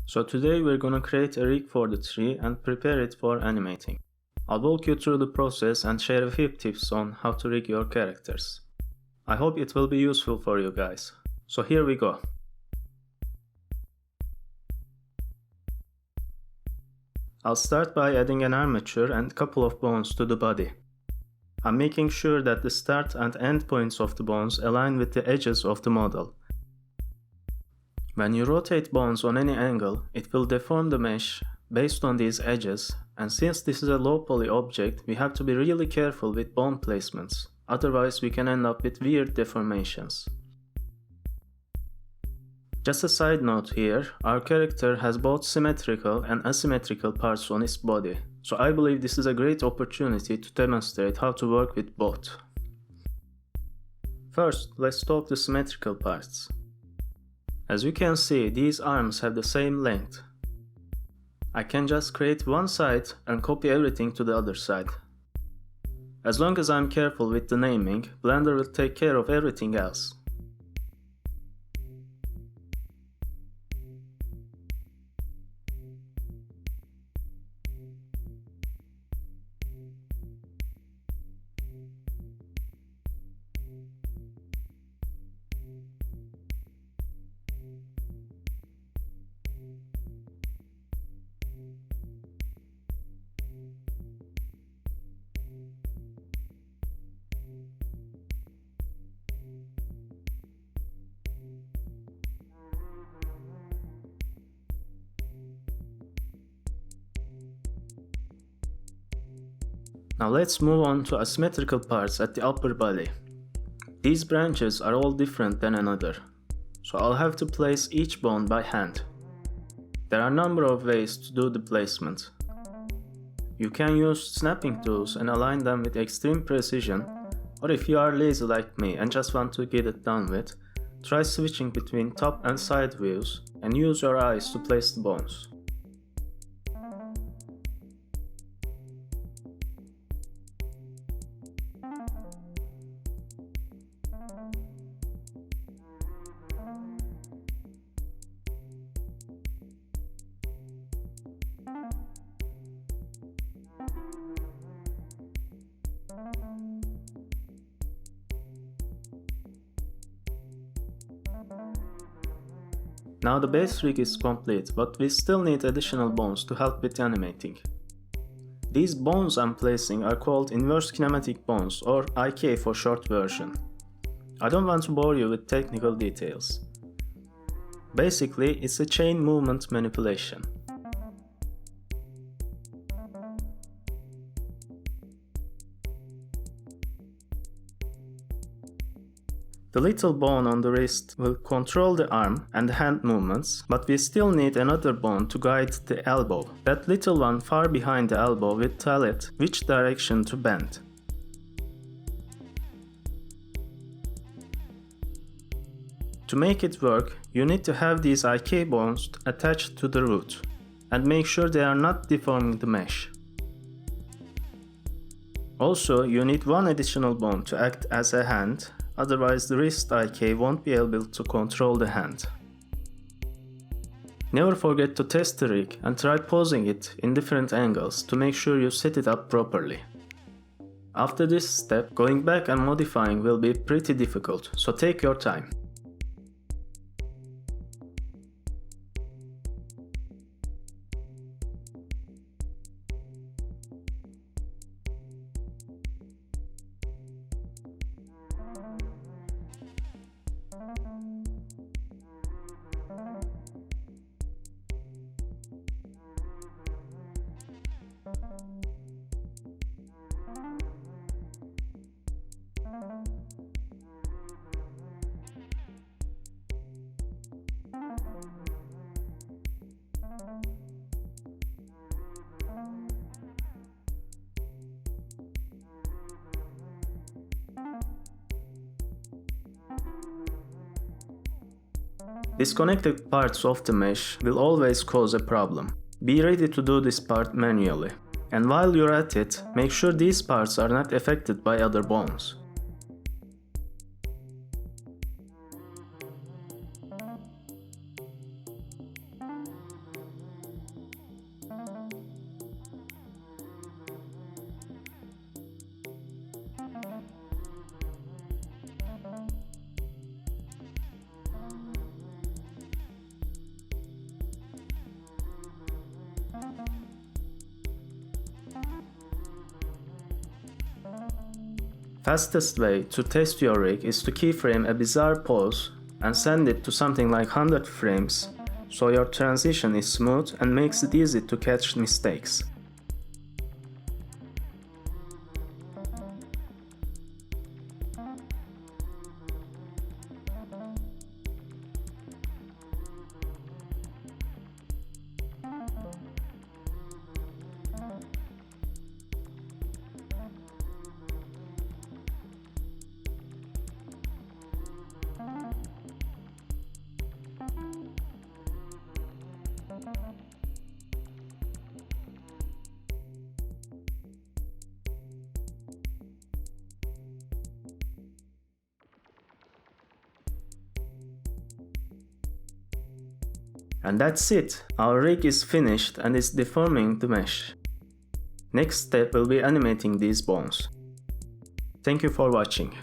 So today we're gonna create a rig for the tree and prepare it for animating. I'll walk you through the process and share a few tips on how to rig your characters. I hope it will be useful for you guys. So here we go. I'll start by adding an armature and a couple of bones to the body. I'm making sure that the start and end points of the bones align with the edges of the model. When you rotate bones on any angle, it will deform the mesh based on these edges, and since this is a low poly object, we have to be really careful with bone placements, otherwise we can end up with weird deformations. Just a side note here, our character has both symmetrical and asymmetrical parts on his body, so I believe this is a great opportunity to demonstrate how to work with both. First, let's talk the symmetrical parts. As you can see, these arms have the same length. I can just create one side and copy everything to the other side. As long as I'm careful with the naming, Blender will take care of everything else. Now let's move on to asymmetrical parts at the upper body. These branches are all different than another, so I'll have to place each bone by hand. There are a number of ways to do the placement. You can use snapping tools and align them with extreme precision, or if you are lazy like me and just want to get it done with, try switching between top and side views and use your eyes to place the bones. Now the base rig is complete, but we still need additional bones to help with animating. These bones I'm placing are called inverse kinematic bones, or IK for short version. I don't want to bore you with technical details. Basically, it's a chain movement manipulation. The little bone on the wrist will control the arm and the hand movements, but we still need another bone to guide the elbow. That little one far behind the elbow will tell it which direction to bend. To make it work, you need to have these IK bones attached to the root, and make sure they are not deforming the mesh. Also, you need one additional bone to act as a hand, otherwise the wrist IK won't be able to control the hand. Never forget to test the rig and try posing it in different angles to make sure you set it up properly. After this step, going back and modifying will be pretty difficult, so take your time. Disconnected parts of the mesh will always cause a problem. Be ready to do this part manually. And while you're at it, make sure these parts are not affected by other bones. Fastest way to test your rig is to keyframe a bizarre pose and send it to something like 100 frames so your transition is smooth and makes it easy to catch mistakes. And that's it, our rig is finished and is deforming the mesh. Next step will be animating these bones. Thank you for watching.